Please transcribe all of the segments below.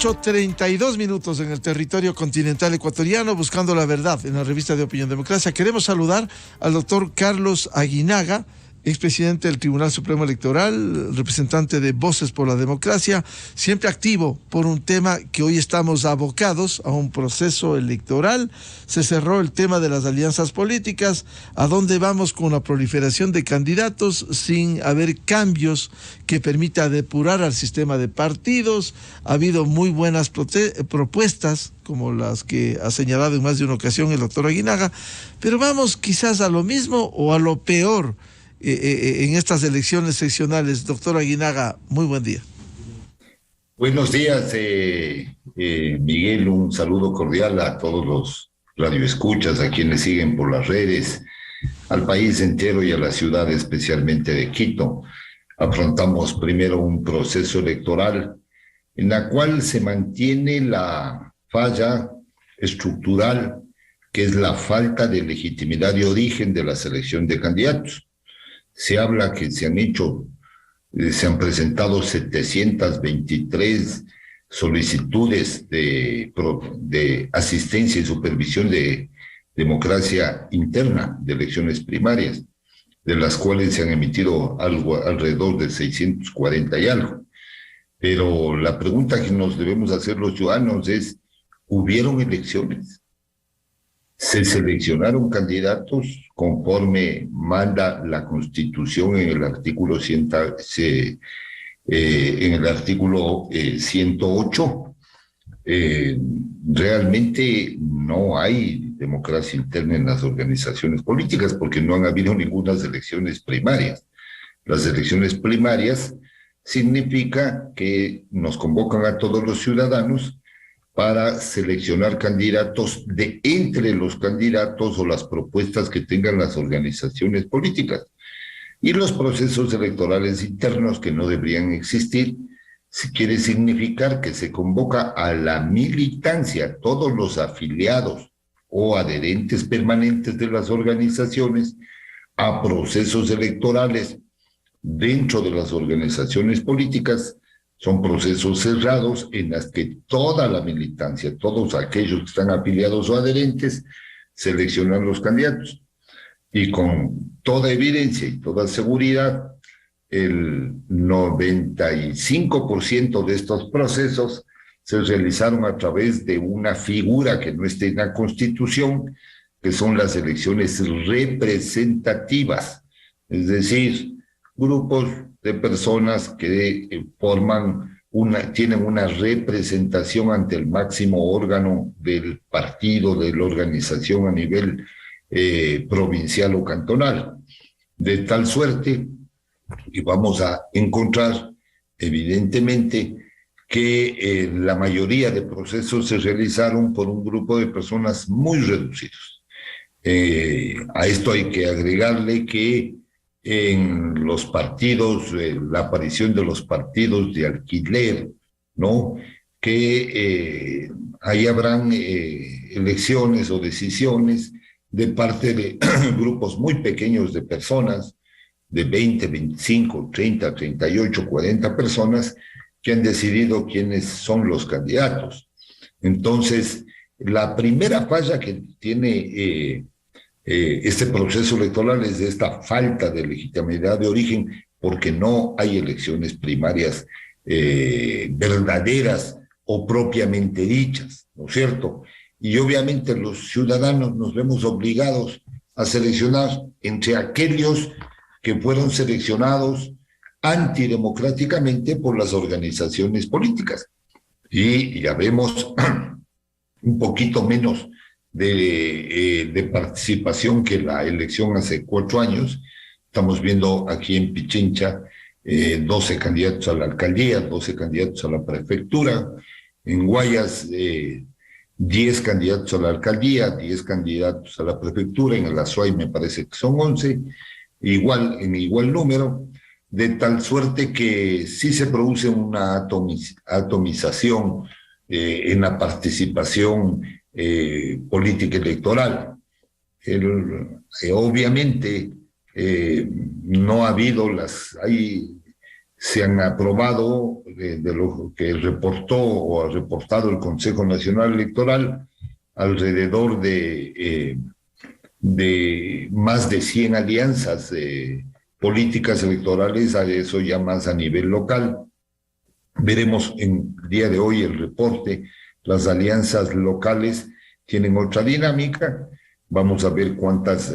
8:32 en el territorio continental ecuatoriano, buscando la verdad en la revista de Opinión Democracia. Queremos saludar al doctor Carlos Aguinaga, expresidente del Tribunal Supremo Electoral, representante de Voces por la Democracia, siempre activo por un tema que hoy estamos abocados a un proceso electoral. Se cerró el tema de las alianzas políticas. ¿A dónde vamos con la proliferación de candidatos sin haber cambios que permita depurar al sistema de partidos? Ha habido muy buenas propuestas, como las que ha señalado en más de una ocasión el doctor Aguinaga, pero vamos quizás a lo mismo o a lo peor en estas elecciones seccionales. Doctor Aguinaga, muy buen día. Buenos días, Miguel, un saludo cordial a todos los radioescuchas, a quienes siguen por las redes, al país entero y a la ciudad especialmente de Quito. Afrontamos primero un proceso electoral en la cual se mantiene la falla estructural, que es la falta de legitimidad de origen de la selección de candidatos. Se habla que se han presentado 723 solicitudes de asistencia y supervisión de democracia interna de elecciones primarias, de las cuales se han emitido alrededor de 640 y algo. Pero la pregunta que nos debemos hacer los ciudadanos es, ¿hubieron elecciones? ¿Se seleccionaron candidatos conforme manda la Constitución en el artículo 108? Realmente no hay democracia interna en las organizaciones políticas porque no han habido ninguna elecciones primarias. Las elecciones primarias significa que nos convocan a todos los ciudadanos para seleccionar candidatos de entre los candidatos o las propuestas que tengan las organizaciones políticas. Y los procesos electorales internos, que no deberían existir, si quiere significar que se convoca a la militancia, todos los afiliados o adherentes permanentes de las organizaciones, a procesos electorales dentro de las organizaciones políticas. Son procesos cerrados en los que toda la militancia, todos aquellos que están afiliados o adherentes, seleccionan los candidatos. Y con toda evidencia y toda seguridad, el 95% de estos procesos se realizaron a través de una figura que no está en la Constitución, que son las elecciones representativas, es decir, grupos de personas que tienen una representación ante el máximo órgano del partido, de la organización a nivel provincial o cantonal. De tal suerte que vamos a encontrar, evidentemente, que la mayoría de procesos se realizaron por un grupo de personas muy reducidos. A esto hay que agregarle que en los partidos, la aparición de los partidos de alquiler, ¿no? Que ahí habrán elecciones o decisiones de parte de grupos muy pequeños de personas, de 20, 25, 30, 38, 40 personas, que han decidido quiénes son los candidatos. Entonces, la primera falla que tiene este proceso electoral es de esta falta de legitimidad de origen, porque no hay elecciones primarias verdaderas o propiamente dichas, ¿no es cierto? Y obviamente los ciudadanos nos vemos obligados a seleccionar entre aquellos que fueron seleccionados antidemocráticamente por las organizaciones políticas. Y ya vemos un poquito menos de participación que la elección hace 4 años. Estamos viendo aquí en Pichincha 12 candidatos a la alcaldía, 12 candidatos a la prefectura. En Guayas 10 candidatos a la alcaldía, 10 candidatos a la prefectura. En el Azuay me parece que son 11, en igual número, de tal suerte que sí se produce una atomización en la participación política electoral. Obviamente no ha habido se han aprobado, de lo que reportó o ha reportado el Consejo Nacional Electoral, alrededor de más de 100 alianzas políticas electorales, a eso ya más a nivel local. Veremos en el día de hoy el reporte. Las alianzas locales tienen otra dinámica. Vamos a ver cuántas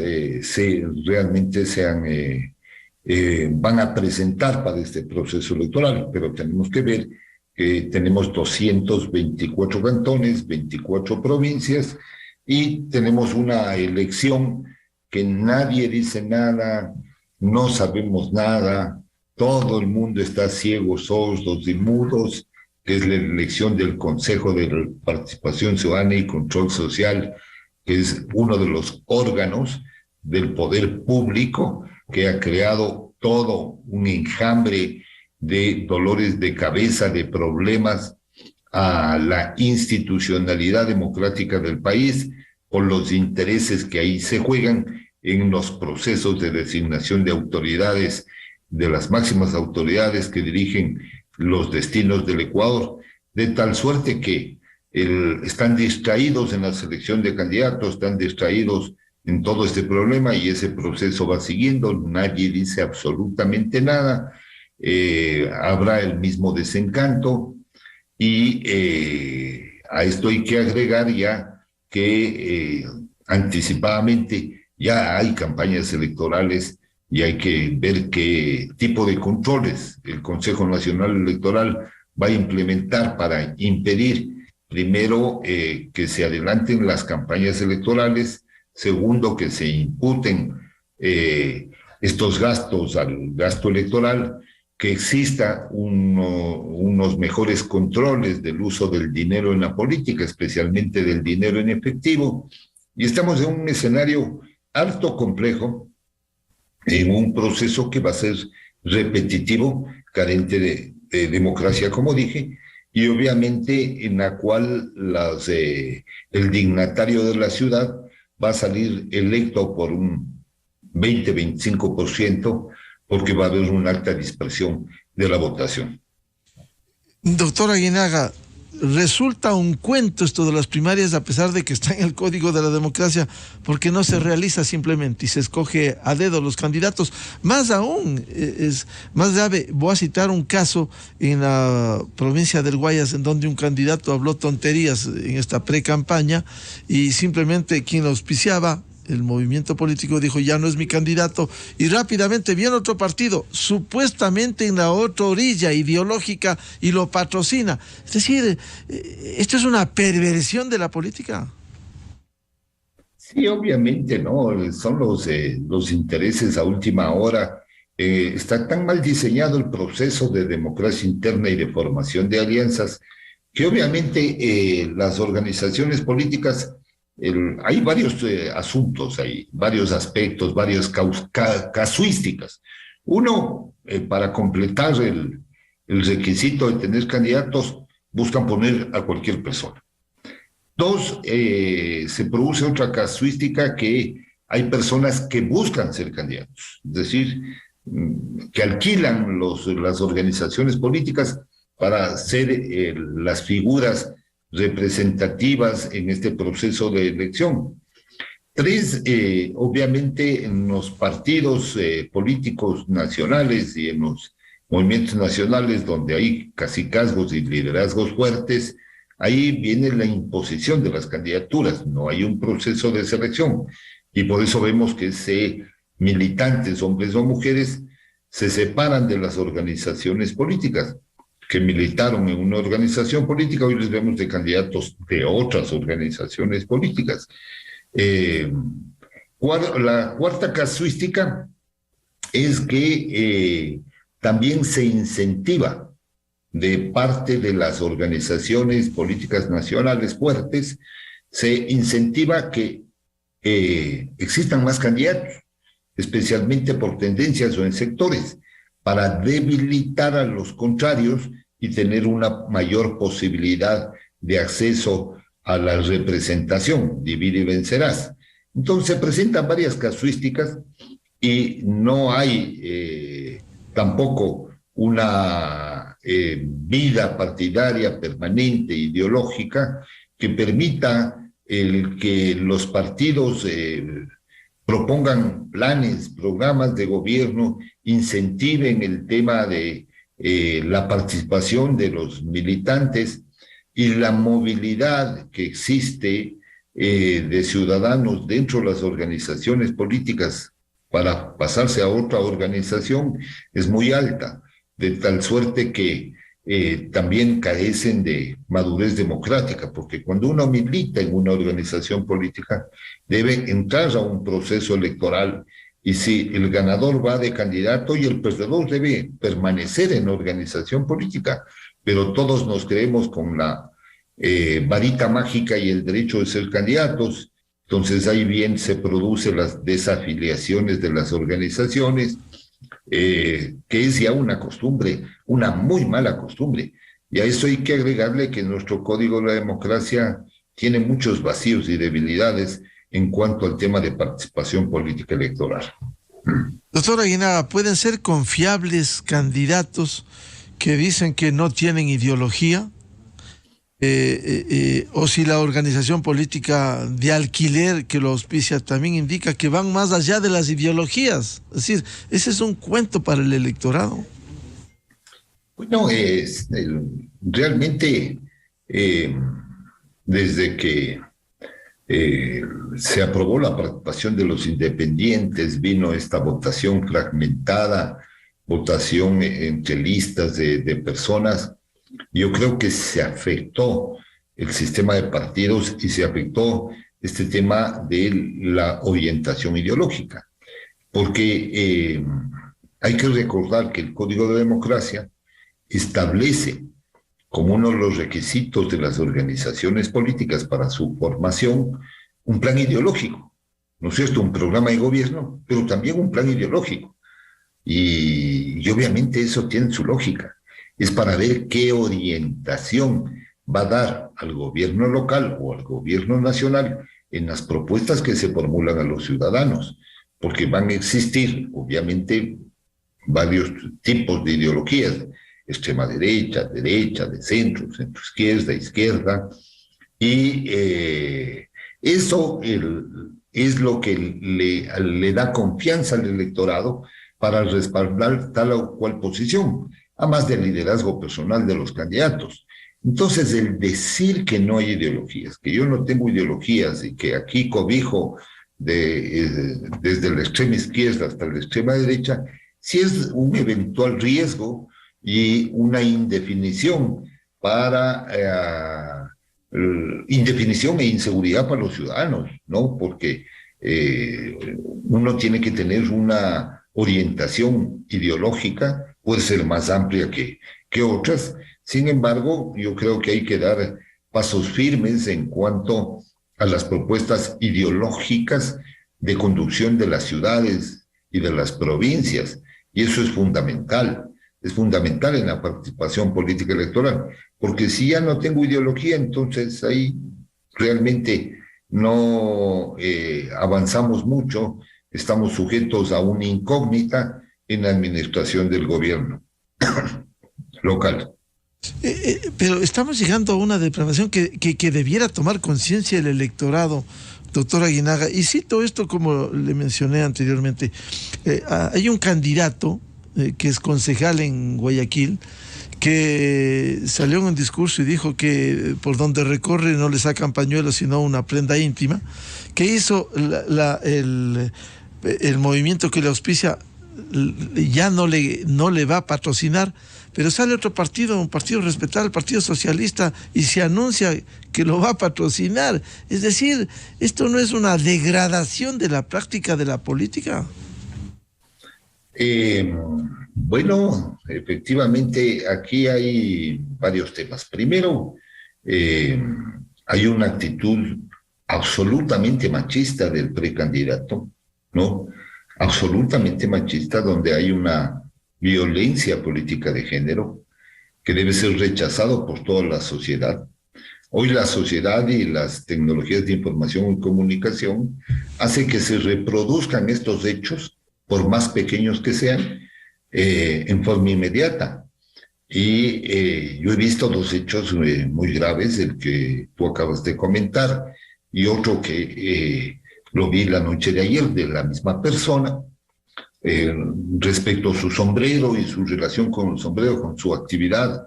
realmente van a presentar para este proceso electoral, pero tenemos que ver que tenemos 224 cantones, 24 provincias, y tenemos una elección que nadie dice nada, no sabemos nada, todo el mundo está ciego, sordos y mudos, que es la elección del Consejo de Participación Ciudadana y Control Social, que es uno de los órganos del poder público que ha creado todo un enjambre de dolores de cabeza, de problemas a la institucionalidad democrática del país, por los intereses que ahí se juegan en los procesos de designación de autoridades, de las máximas autoridades que dirigen los destinos del Ecuador, de tal suerte que están distraídos en la selección de candidatos, están distraídos en todo este problema, y ese proceso va siguiendo, nadie dice absolutamente nada, habrá el mismo desencanto, y a esto hay que agregar ya que anticipadamente ya hay campañas electorales y hay que ver qué tipo de controles el Consejo Nacional Electoral va a implementar para impedir, primero, que se adelanten las campañas electorales, segundo, que se imputen estos gastos al gasto electoral, que exista unos mejores controles del uso del dinero en la política, especialmente del dinero en efectivo. Y estamos en un escenario harto complejo, en un proceso que va a ser repetitivo, carente de democracia, como dije, y obviamente en la cual el dignatario de la ciudad va a salir electo por un 20-25%, porque va a haber una alta dispersión de la votación. Doctor Aguinaga, resulta un cuento esto de las primarias, a pesar de que está en el Código de la Democracia, porque no se realiza simplemente y se escoge a dedo los candidatos. Más aún, es más grave. Voy a citar un caso en la provincia del Guayas, en donde un candidato habló tonterías en esta pre-campaña, y simplemente quien lo auspiciaba, el movimiento político, dijo: ya no es mi candidato, y rápidamente viene otro partido, supuestamente en la otra orilla ideológica, y lo patrocina. Es decir, ¿esto es una perversión de la política? Sí, obviamente, ¿no? Son los intereses a última hora. Está tan mal diseñado el proceso de democracia interna y de formación de alianzas, que obviamente las organizaciones políticas, hay varios asuntos, hay varios aspectos, varias casuísticas. Uno, para completar el requisito de tener candidatos, buscan poner a cualquier persona. Dos, se produce otra casuística, que hay personas que buscan ser candidatos, es decir, que alquilan las organizaciones políticas para ser las figuras representativas en este proceso de elección. Tres, obviamente en los partidos políticos nacionales y en los movimientos nacionales donde hay cacicazgos y liderazgos fuertes, ahí viene la imposición de las candidaturas, no hay un proceso de selección, y por eso vemos que militantes, hombres o mujeres, se separan de las organizaciones políticas que militaron en una organización política. Hoy les vemos de candidatos de otras organizaciones políticas. La cuarta casuística es que también se incentiva de parte de las organizaciones políticas nacionales fuertes, se incentiva que existan más candidatos, especialmente por tendencias o en sectores, para debilitar a los contrarios y tener una mayor posibilidad de acceso a la representación. Divide y vencerás. Entonces se presentan varias casuísticas y no hay tampoco una vida partidaria permanente, ideológica, que permita que los partidos propongan planes, programas de gobierno, incentiven el tema de la participación de los militantes y la movilidad que existe de ciudadanos dentro de las organizaciones políticas para pasarse a otra organización es muy alta, de tal suerte que también carecen de madurez democrática, porque cuando uno milita en una organización política debe entrar a un proceso electoral, y si el ganador va de candidato y el perdedor debe permanecer en la organización política, pero todos nos creemos con la varita mágica y el derecho de ser candidatos. Entonces ahí bien se producen las desafiliaciones de las organizaciones, que es ya una costumbre, una muy mala costumbre. Y a eso hay que agregarle que nuestro Código de la Democracia tiene muchos vacíos y debilidades en cuanto al tema de participación política electoral. Doctor Aguinaga, ¿pueden ser confiables candidatos que dicen que no tienen ideología? O si la organización política de alquiler que lo auspicia también indica que van más allá de las ideologías. Es decir, ese es un cuento para el electorado. Bueno, realmente desde que se aprobó la participación de los independientes, vino esta votación fragmentada, votación entre listas de personas. Yo creo que se afectó el sistema de partidos y se afectó este tema de la orientación ideológica, porque hay que recordar que el Código de Democracia establece como uno de los requisitos de las organizaciones políticas para su formación un plan ideológico, ¿no es cierto? Un programa de gobierno, pero también un plan ideológico. Y obviamente eso tiene su lógica. Es para ver qué orientación va a dar al gobierno local o al gobierno nacional en las propuestas que se formulan a los ciudadanos, porque van a existir, obviamente, varios tipos de ideologías, extrema derecha, derecha, de centro, centro izquierda, izquierda, y eso es lo que le da confianza al electorado para respaldar tal o cual posición, a más del liderazgo personal de los candidatos. Entonces, el decir que no hay ideologías, que yo no tengo ideologías y que aquí cobijo desde la extrema izquierda hasta la extrema derecha, sí es un eventual riesgo y una indefinición indefinición e inseguridad para los ciudadanos, ¿no? Porque uno tiene que tener una orientación ideológica, puede ser más amplia que otras. Sin embargo, yo creo que hay que dar pasos firmes en cuanto a las propuestas ideológicas de conducción de las ciudades y de las provincias, y eso es fundamental en la participación política electoral, porque si ya no tengo ideología, entonces ahí realmente no avanzamos mucho, estamos sujetos a una incógnita en la administración del gobierno local. Pero estamos llegando a una depravación que debiera tomar conciencia el electorado, doctor Aguinaga, y cito esto como le mencioné anteriormente. Hay un candidato que es concejal en Guayaquil, que salió en un discurso y dijo que por donde recorre no le sacan pañuelos sino una prenda íntima, que hizo el movimiento que le auspicia ya no le va a patrocinar, pero sale otro partido, un partido respetable, el Partido Socialista, y se anuncia que lo va a patrocinar. Es decir, ¿esto no es una degradación de la práctica de la política? Bueno, efectivamente, aquí hay varios temas. Primero, hay una actitud absolutamente machista del precandidato, ¿no? Absolutamente machista, donde hay una violencia política de género que debe ser rechazado por toda la sociedad. Hoy la sociedad y las tecnologías de información y comunicación hacen que se reproduzcan estos hechos, por más pequeños que sean, en forma inmediata. Y yo he visto dos hechos muy graves, el que tú acabas de comentar, y otro que lo vi la noche de ayer de la misma persona, respecto a su sombrero y su relación con el sombrero, con su actividad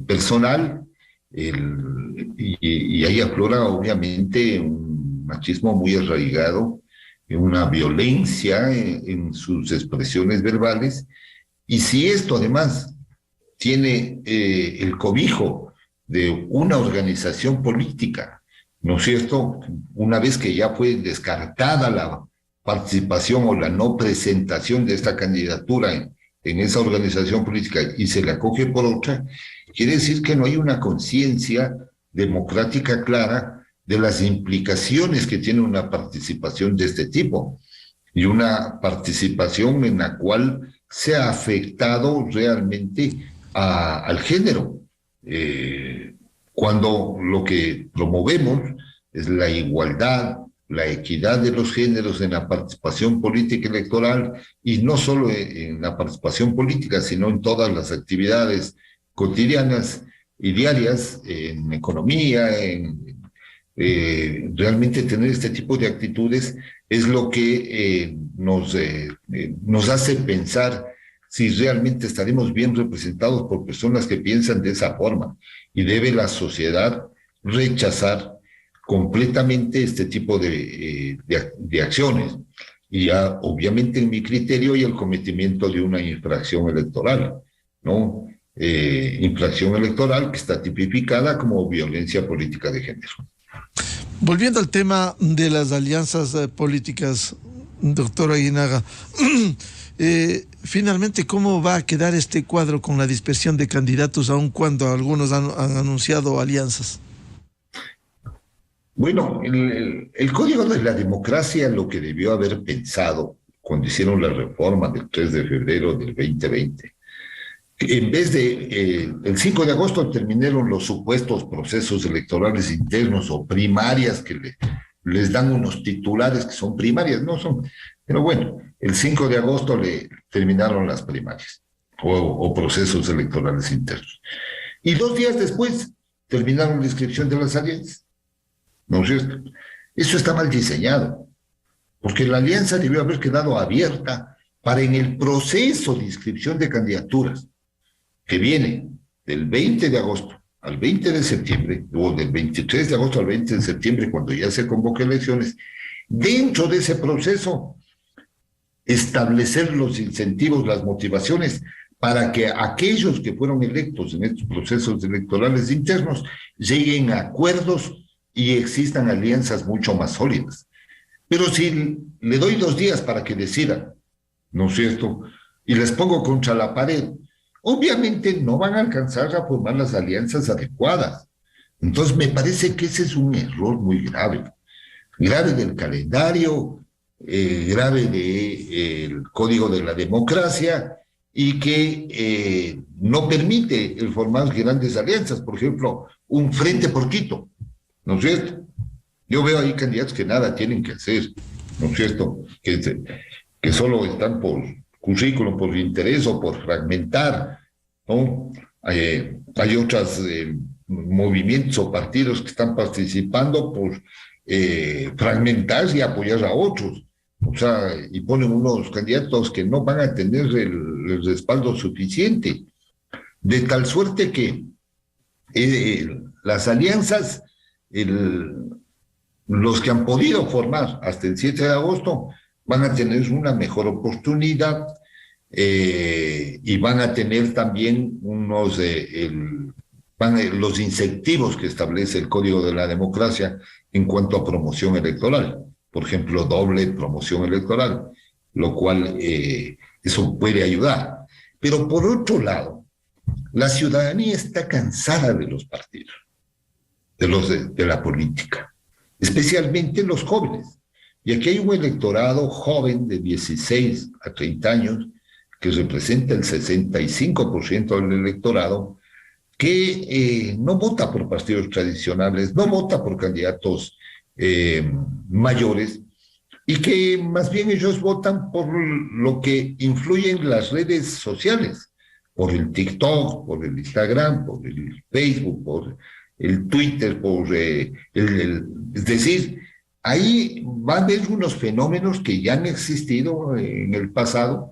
personal, y ahí aflora obviamente un machismo muy arraigado, una violencia en sus expresiones verbales, y si esto además tiene el cobijo de una organización política, ¿no es cierto? Una vez que ya fue descartada la participación o la no presentación de esta candidatura en esa organización política y se la coge por otra, quiere decir que no hay una conciencia democrática clara de las implicaciones que tiene una participación de este tipo y una participación en la cual se ha afectado realmente al género. Cuando lo que promovemos es la igualdad, la equidad de los géneros en la participación política electoral, y no solo en la participación política, sino en todas las actividades cotidianas y diarias, en economía, realmente tener este tipo de actitudes es lo que nos hace pensar si realmente estaremos bien representados por personas que piensan de esa forma, y debe la sociedad rechazar completamente este tipo de acciones. Y ya, obviamente, en mi criterio, hay el cometimiento de una infracción electoral, ¿no? Infracción electoral que está tipificada como violencia política de género. Volviendo al tema de las alianzas políticas, doctor Aguinaga, finalmente, ¿cómo va a quedar este cuadro con la dispersión de candidatos, aun cuando algunos han anunciado alianzas? Bueno, el Código de la Democracia lo que debió haber pensado cuando hicieron la reforma del 3 de febrero del 2020, en vez de el 5 de agosto terminaron los supuestos procesos electorales internos o primarias que les dan unos titulares que son primarias, no son, pero bueno, el 5 de agosto le terminaron las primarias o procesos electorales internos. Y 2 días después terminaron la inscripción de las alianzas. ¿No es cierto? Eso está mal diseñado, porque la alianza debió haber quedado abierta para en el proceso de inscripción de candidaturas, que viene del 20 de agosto al 20 de septiembre, o del 23 de agosto al 20 de septiembre, cuando ya se convoquen elecciones, dentro de ese proceso establecer los incentivos, las motivaciones, para que aquellos que fueron electos en estos procesos electorales internos lleguen a acuerdos y existan alianzas mucho más sólidas. Pero si le doy 2 días para que decidan, ¿no es cierto?, y les pongo contra la pared, obviamente no van a alcanzar a formar las alianzas adecuadas. Entonces me parece que ese es un error muy grave. Grave del calendario, grave del Código de la Democracia, y que no permite el formar grandes alianzas. Por ejemplo, un Frente por Quito, ¿no es cierto? Yo veo ahí candidatos que nada tienen que hacer, ¿no es cierto? Que solo están por currículum, por interés o por fragmentar, ¿no? Hay otros movimientos o partidos que están participando por fragmentar y apoyar a otros. O sea, y ponen unos candidatos que no van a tener el respaldo suficiente. De tal suerte que las alianzas, los que han podido formar hasta el 7 de agosto, van a tener una mejor oportunidad y van a tener también los incentivos que establece el Código de la Democracia en cuanto a promoción electoral. Por ejemplo, doble promoción electoral, lo cual eso puede ayudar. Pero por otro lado, la ciudadanía está cansada de los partidos, de la política, especialmente los jóvenes. Y aquí hay un electorado joven de 16 a 30 años que representa el 65% del electorado, que no vota por partidos tradicionales, no vota por candidatos mayores, y que más bien ellos votan por lo que influyen las redes sociales, por el TikTok, por el Instagram, por el Facebook, por el Twitter, es decir, ahí va a haber unos fenómenos que ya han existido en el pasado,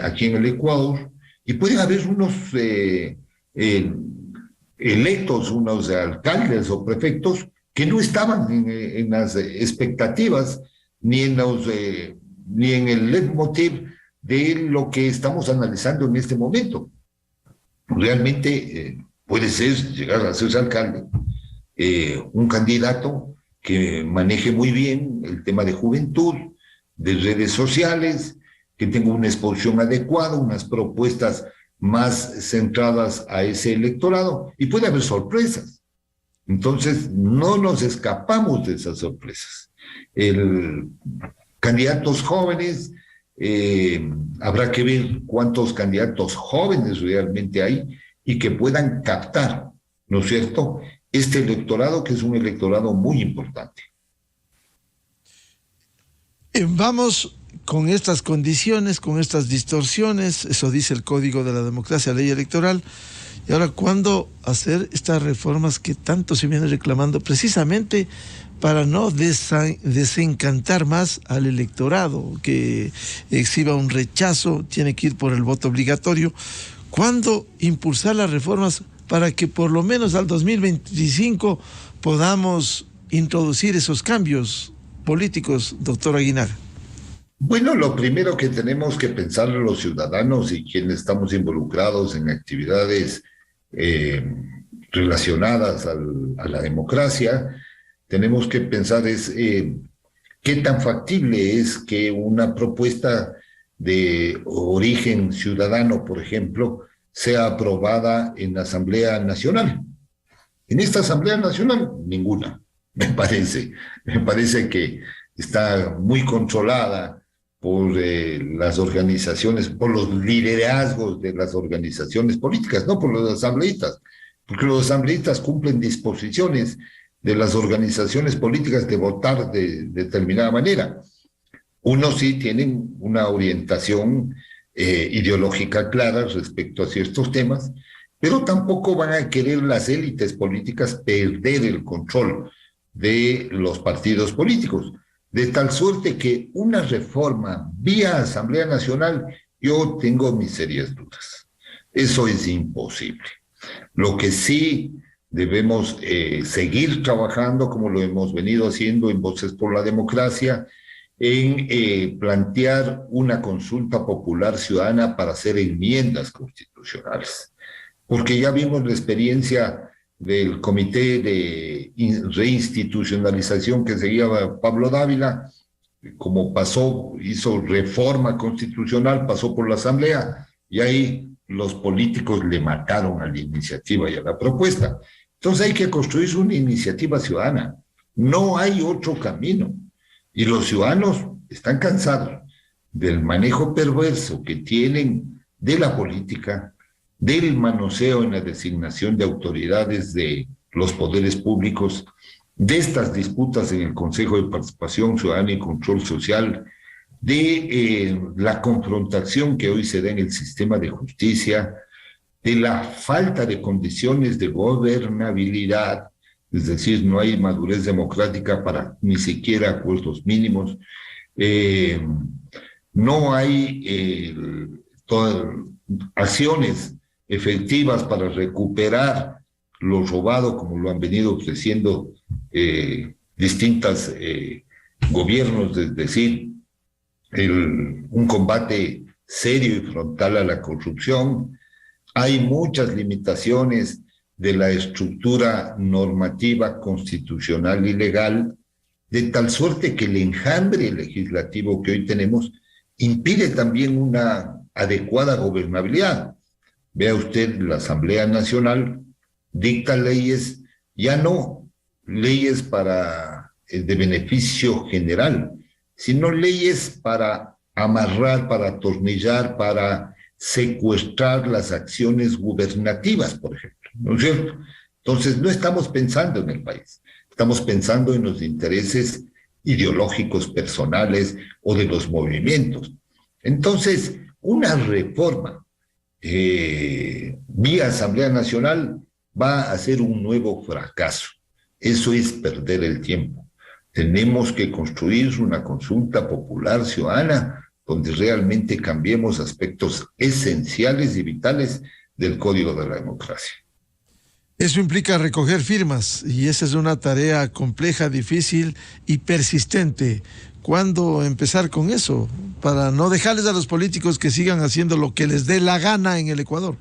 aquí en el Ecuador, y pueden haber unos electos, unos alcaldes o prefectos que no estaban en las expectativas ni en el leitmotiv de lo que estamos analizando en este momento. Realmente puede ser llegar a ser alcalde un candidato que maneje muy bien el tema de juventud, de redes sociales, que tenga una exposición adecuada, unas propuestas más centradas a ese electorado, y puede haber sorpresas. Entonces, no nos escapamos de esas sorpresas. Candidatos jóvenes, habrá que ver cuántos candidatos jóvenes realmente hay y que puedan captar, ¿no es cierto?, este electorado, que es un electorado muy importante. Vamos con estas condiciones, con estas distorsiones, eso dice el Código de la Democracia, ley electoral. Y ahora, ¿cuándo hacer estas reformas que tanto se viene reclamando precisamente para no desencantar más al electorado, que exhiba un rechazo, tiene que ir por el voto obligatorio? ¿Cuándo impulsar las reformas para que por lo menos al 2025 podamos introducir esos cambios políticos, doctor Aguinaga? Bueno, lo primero que tenemos que pensar los ciudadanos y quienes estamos involucrados en actividades relacionadas a la democracia, tenemos que pensar es qué tan factible es que una propuesta de origen ciudadano, por ejemplo, sea aprobada en la Asamblea Nacional. En esta Asamblea Nacional, ninguna, me parece. Me parece que está muy controlada por las organizaciones, por los liderazgos de las organizaciones políticas, no por los asambleístas, porque los asambleístas cumplen disposiciones de las organizaciones políticas de votar de determinada manera. Unos sí tienen una orientación ideológica clara respecto a ciertos temas, pero tampoco van a querer las élites políticas perder el control de los partidos políticos. De tal suerte que una reforma vía Asamblea Nacional, yo tengo mis serias dudas. Eso es imposible. Lo que sí debemos seguir trabajando, como lo hemos venido haciendo en Voces por la Democracia, en plantear una consulta popular ciudadana para hacer enmiendas constitucionales. Porque ya vimos la experiencia del Comité de Reinstitucionalización que seguía Pablo Dávila, como pasó, hizo reforma constitucional, pasó por la Asamblea, y ahí los políticos le mataron a la iniciativa y a la propuesta. Entonces hay que construir una iniciativa ciudadana. No hay otro camino. Y los ciudadanos están cansados del manejo perverso que tienen de la política, del manoseo en la designación de autoridades de los poderes públicos, de estas disputas en el Consejo de Participación Ciudadana y Control Social, de la confrontación que hoy se da en el sistema de justicia, de la falta de condiciones de gobernabilidad, es decir, no hay madurez democrática para ni siquiera acuerdos mínimos, no hay acciones efectivas para recuperar lo robado, como lo han venido ofreciendo distintos gobiernos, es decir, un combate serio y frontal a la corrupción. Hay muchas limitaciones de la estructura normativa constitucional y legal, de tal suerte que el enjambre legislativo que hoy tenemos impide también una adecuada gobernabilidad. Vea usted, la Asamblea Nacional dicta leyes, ya no leyes de beneficio general, sino leyes para amarrar, para atornillar, para secuestrar las acciones gubernativas, por ejemplo, ¿no es cierto? Entonces, no estamos pensando en el país, estamos pensando en los intereses ideológicos personales o de los movimientos. Entonces, una reforma vía Asamblea Nacional va a ser un nuevo fracaso. Eso es perder el tiempo. Tenemos que construir una consulta popular ciudadana donde realmente cambiemos aspectos esenciales y vitales del Código de la Democracia. Eso implica recoger firmas y esa es una tarea compleja, difícil y persistente. ¿Cuándo empezar con eso? Para no dejarles a los políticos que sigan haciendo lo que les dé la gana en el Ecuador.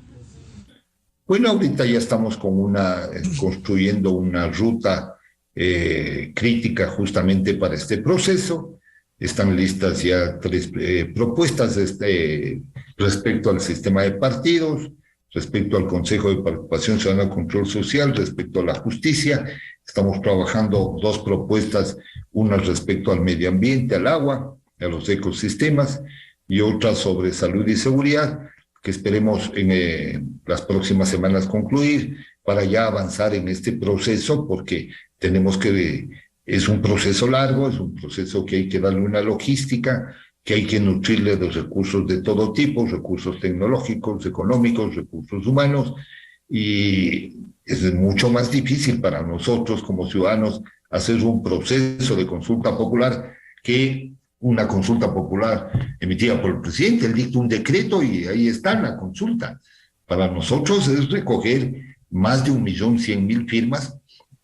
Bueno, ahorita ya estamos construyendo una ruta crítica justamente para este proceso. Están listas ya 3 propuestas respecto al sistema de partidos, respecto al Consejo de Participación Ciudadana y Control Social, respecto a la justicia. Estamos trabajando 2 propuestas, una respecto al medio ambiente, al agua, a los ecosistemas, y otra sobre salud y seguridad, que esperemos en las próximas semanas concluir para ya avanzar en este proceso, porque tenemos que, es un proceso largo, es un proceso que hay que darle una logística, que hay que nutrirle de recursos de todo tipo, recursos tecnológicos, económicos, recursos humanos, y es mucho más difícil para nosotros como ciudadanos hacer un proceso de consulta popular que una consulta popular emitida por el presidente. Él dicta un decreto y ahí está la consulta. Para nosotros es recoger más de 1.100.000 firmas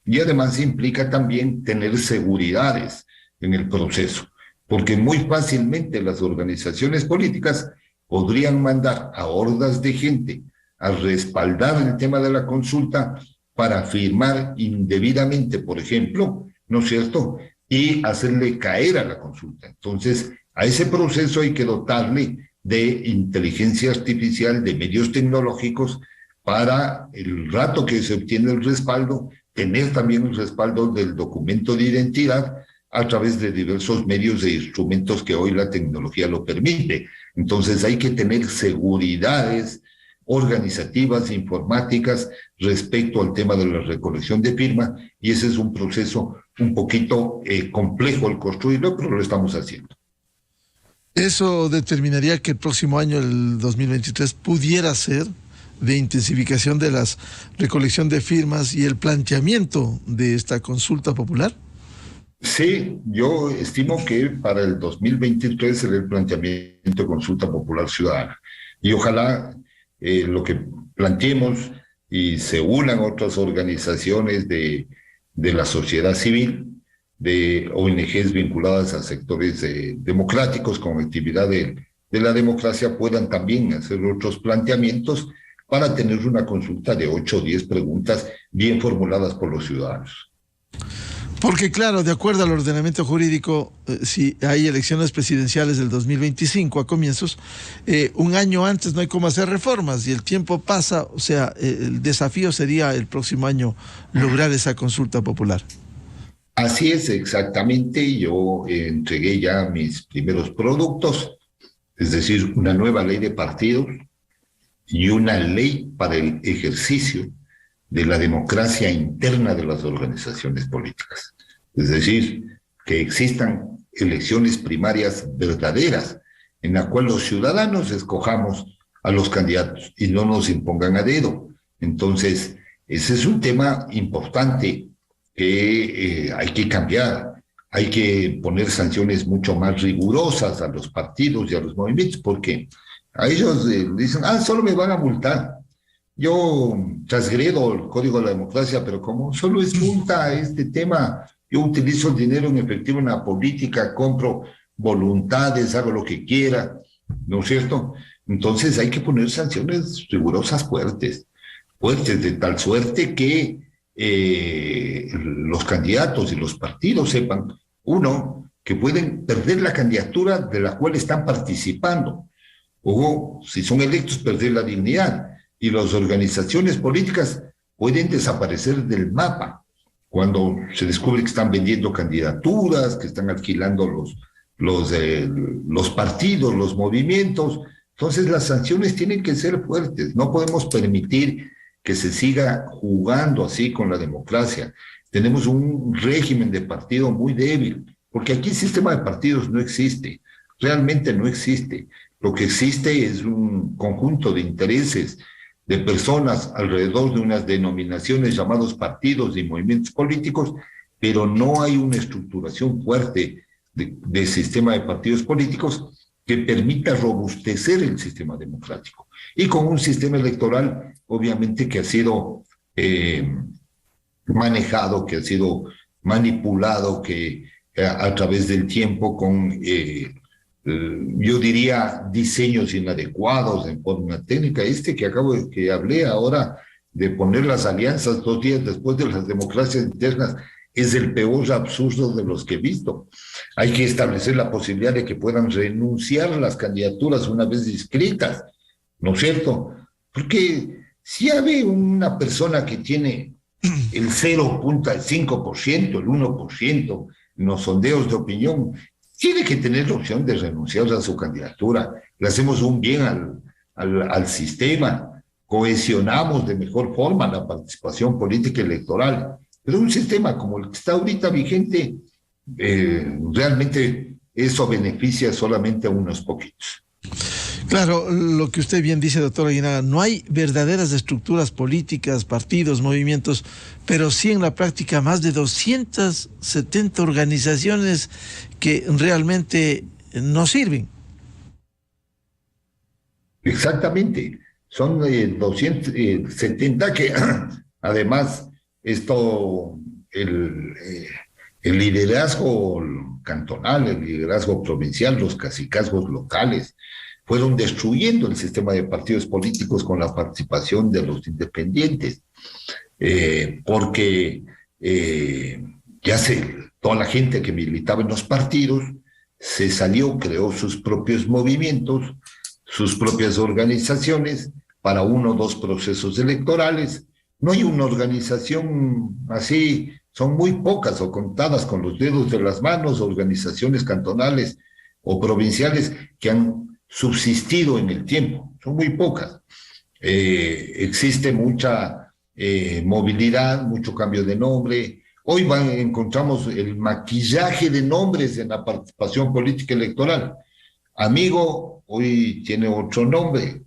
y además implica también tener seguridades en el proceso, porque muy fácilmente las organizaciones políticas podrían mandar a hordas de gente a respaldar el tema de la consulta para firmar indebidamente, por ejemplo, ¿no es cierto?, y hacerle caer a la consulta. Entonces, a ese proceso hay que dotarle de inteligencia artificial, de medios tecnológicos, para el rato que se obtiene el respaldo, tener también el respaldo del documento de identidad a través de diversos medios e instrumentos que hoy la tecnología lo permite. Entonces hay que tener seguridades organizativas, informáticas, respecto al tema de la recolección de firmas, y ese es un proceso un poquito complejo el construirlo, pero lo estamos haciendo. Eso determinaría que el próximo año, el 2023, pudiera ser de intensificación de la recolección de firmas y el planteamiento de esta consulta popular. Sí, yo estimo que para el 2023 será el planteamiento de consulta popular ciudadana. Y ojalá lo que planteemos y se unan otras organizaciones de la sociedad civil, de ONGs vinculadas a sectores democráticos con actividad de la democracia, puedan también hacer otros planteamientos para tener una consulta de 8 o 10 preguntas bien formuladas por los ciudadanos. Porque claro, de acuerdo al ordenamiento jurídico, si hay elecciones presidenciales del 2025 a comienzos, un año antes no hay cómo hacer reformas y el tiempo pasa, o sea, el desafío sería el próximo año lograr esa consulta popular. Así es, exactamente. Yo entregué ya mis primeros productos, es decir, una nueva ley de partidos y una ley para el ejercicio de la democracia interna de las organizaciones políticas. Es decir, que existan elecciones primarias verdaderas en la cual los ciudadanos escojamos a los candidatos y no nos impongan a dedo. Entonces, ese es un tema importante que hay que cambiar. Hay que poner sanciones mucho más rigurosas a los partidos y a los movimientos, porque a ellos dicen, solo me van a multar. Yo transgredo el Código de la Democracia, pero como solo es multa este tema, yo utilizo el dinero en efectivo en la política, compro voluntades, hago lo que quiera, ¿no es cierto? Entonces hay que poner sanciones rigurosas fuertes, de tal suerte que los candidatos y los partidos sepan, uno, que pueden perder la candidatura de la cual están participando, o si son electos, perder la dignidad. Y las organizaciones políticas pueden desaparecer del mapa cuando se descubre que están vendiendo candidaturas, que están alquilando los partidos, los movimientos. Entonces las sanciones tienen que ser fuertes. No podemos permitir que se siga jugando así con la democracia. Tenemos un régimen de partido muy débil, porque aquí el sistema de partidos no existe, realmente no existe. Lo que existe es un conjunto de intereses de personas alrededor de unas denominaciones llamados partidos y movimientos políticos, pero no hay una estructuración fuerte de sistema de partidos políticos que permita robustecer el sistema democrático. Y con un sistema electoral, obviamente, que ha sido manejado, que ha sido manipulado, que a través del tiempo con, yo diría, diseños inadecuados en forma técnica. Que hablé ahora de poner las alianzas 2 días después de las democracias internas, es el peor absurdo de los que he visto. Hay que establecer la posibilidad de que puedan renunciar a las candidaturas una vez inscritas, ¿no es cierto? Porque si hay una persona que tiene el 0.5%, el 1% en los sondeos de opinión, tiene que tener la opción de renunciar a su candidatura. Le hacemos un bien al sistema, cohesionamos de mejor forma la participación política electoral. Pero un sistema como el que está ahorita vigente, realmente eso beneficia solamente a unos poquitos. Claro, lo que usted bien dice, doctor Aguinaga, no hay verdaderas estructuras políticas, partidos, movimientos, pero sí en la práctica más de 270 organizaciones que realmente no sirven. Exactamente, son 270 que además el liderazgo cantonal, el liderazgo provincial, los cacicazgos locales, fueron destruyendo el sistema de partidos políticos con la participación de los independientes, porque toda la gente que militaba en los partidos se salió, creó sus propios movimientos, sus propias organizaciones para 1 o 2 procesos electorales. No hay una organización así, son muy pocas o contadas con los dedos de las manos, organizaciones cantonales o provinciales que han subsistido en el tiempo, son muy pocas. Existe mucha movilidad, mucho cambio de nombre. Hoy encontramos el maquillaje de nombres en la participación política electoral. Amigo, hoy tiene otro nombre.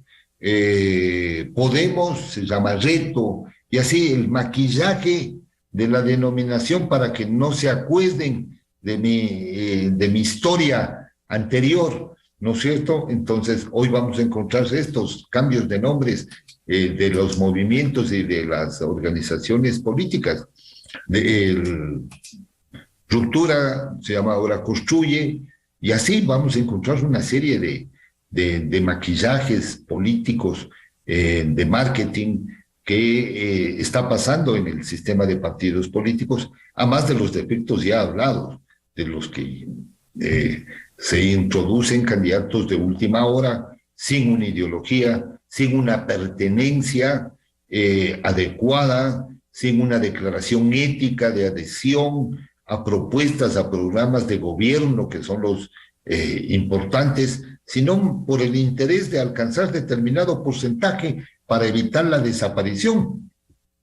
Podemos se llama Reto, y así el maquillaje de la denominación para que no se acuerden de mi historia anterior, ¿no es cierto? Entonces, hoy vamos a encontrar estos cambios de nombres de los movimientos y de las organizaciones políticas. Ruptura se llama ahora Construye, y así vamos a encontrar una serie de maquillajes políticos, de marketing, que está pasando en el sistema de partidos políticos, a más de los defectos ya hablados, de los que se introducen candidatos de última hora, sin una ideología, sin una pertenencia adecuada, sin una declaración ética de adhesión a propuestas, a programas de gobierno que son los importantes, sino por el interés de alcanzar determinado porcentaje para evitar la desaparición.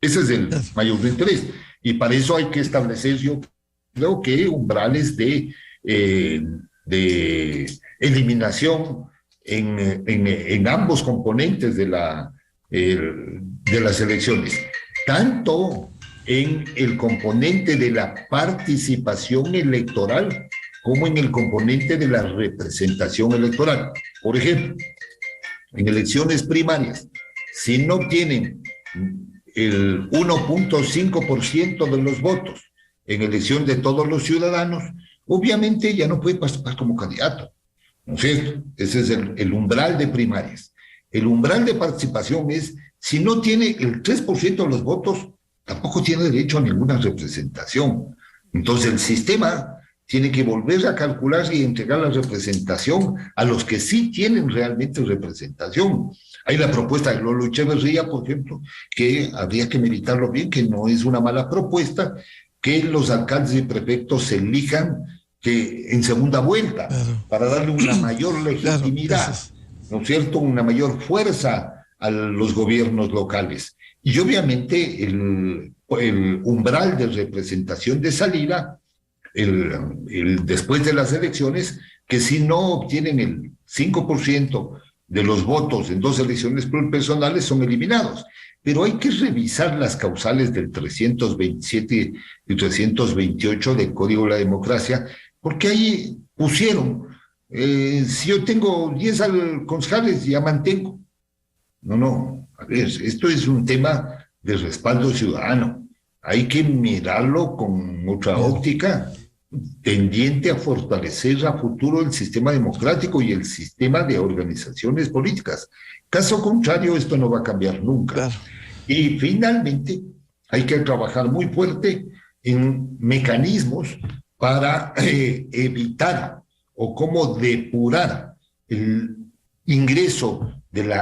Ese es el mayor interés. Y para eso hay que establecer, yo creo que umbrales de eliminación en ambos componentes de las elecciones, tanto en el componente de la participación electoral como en el componente de la representación electoral. Por ejemplo, en elecciones primarias, si no obtienen el 1.5% de los votos en elección de todos los ciudadanos, obviamente ya no puede participar como candidato, ¿no es cierto? Ese es el umbral de primarias. El umbral de participación es, si no tiene el 3% de los votos, tampoco tiene derecho a ninguna representación. Entonces el sistema tiene que volver a calcular y entregar la representación a los que sí tienen realmente representación. Hay la propuesta de Lolo Echeverría, por ejemplo, que habría que meditarlo bien, que no es una mala propuesta, que los alcaldes y prefectos se elijan en segunda vuelta, para darle una mayor legitimidad, ¿no es cierto?, una mayor fuerza a los gobiernos locales. Y obviamente el umbral de representación de salida después de las elecciones, que si no obtienen el 5% de los votos en 2 elecciones pluripersonales son eliminados. Pero hay que revisar las causales del 327 y 328 del Código de la Democracia, porque ahí pusieron, si yo tengo 10 concejales, ya mantengo. No, a ver, esto es un tema de respaldo ciudadano. Hay que mirarlo con otra óptica, tendiente a fortalecer a futuro el sistema democrático y el sistema de organizaciones políticas. Caso contrario, esto no va a cambiar nunca. Claro. Y finalmente, hay que trabajar muy fuerte en mecanismos para evitar o cómo depurar el ingreso del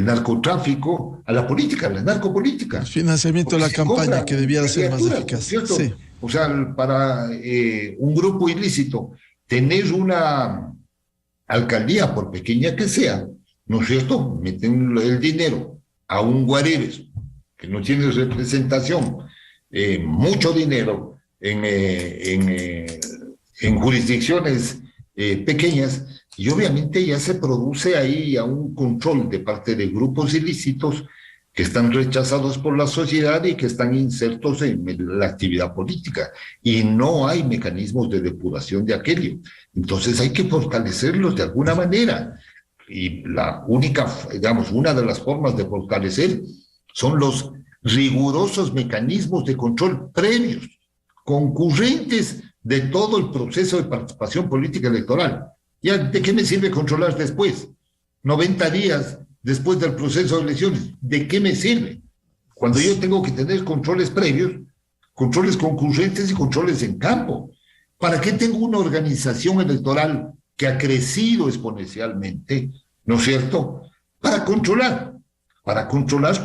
narcotráfico a la política, a la narcopolítica. El financiamiento de la campaña, que debía ser más eficaz. Sí. O sea, para un grupo ilícito, tener una alcaldía, por pequeña que sea, ¿no es cierto? Meten el dinero a un guareves que no tiene representación, mucho dinero en jurisdicciones pequeñas, y obviamente ya se produce ahí un control de parte de grupos ilícitos que están rechazados por la sociedad y que están insertos en la actividad política, y no hay mecanismos de depuración de aquello. Entonces hay que fortalecerlos de alguna manera. Y la única, digamos, una de las formas de fortalecer son los rigurosos mecanismos de control previos, concurrentes de todo el proceso de participación política electoral. ¿Ya de qué me sirve controlar después? 90 días después del proceso de elecciones, ¿de qué me sirve? Cuando yo tengo que tener controles previos, controles concurrentes y controles en campo. ¿Para qué tengo una organización electoral que ha crecido exponencialmente, ¿no es cierto? Para controlar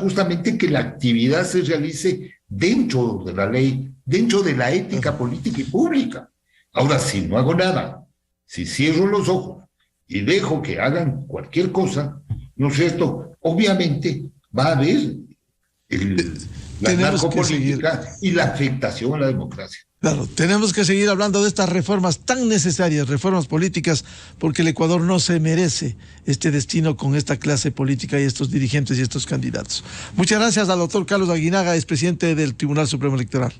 justamente que la actividad se realice dentro de la ley, dentro de la ética política y pública. Ahora, si no hago nada, si cierro los ojos y dejo que hagan cualquier cosa, ¿no es cierto? Obviamente va a haber la narcopolítica y la afectación a la democracia. Claro, tenemos que seguir hablando de estas reformas tan necesarias, reformas políticas, porque el Ecuador no se merece este destino con esta clase política y estos dirigentes y estos candidatos. Muchas gracias al doctor Carlos Aguinaga, expresidente del Tribunal Supremo Electoral.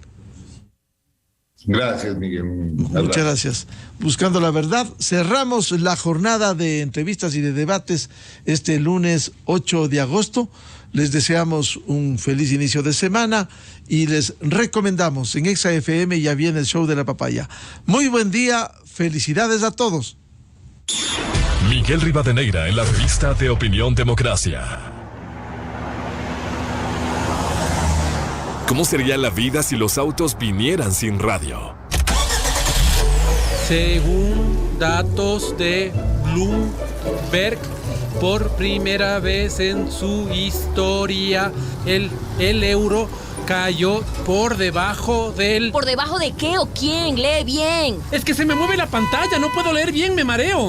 Gracias, Miguel. Muchas gracias. Buscando la verdad, cerramos la jornada de entrevistas y de debates este lunes 8 de agosto. Les deseamos un feliz inicio de semana y les recomendamos en Exa FM ya viene el show de la papaya. Muy buen día, felicidades a todos. Miguel Rivadeneira en la revista de Opinión Democracia. ¿Cómo sería la vida si los autos vinieran sin radio? Según datos de Bloomberg, por primera vez en su historia, el euro cayó por debajo del... ¿Por debajo de qué o quién? Lee bien. Es que se me mueve la pantalla, no puedo leer bien, me mareo.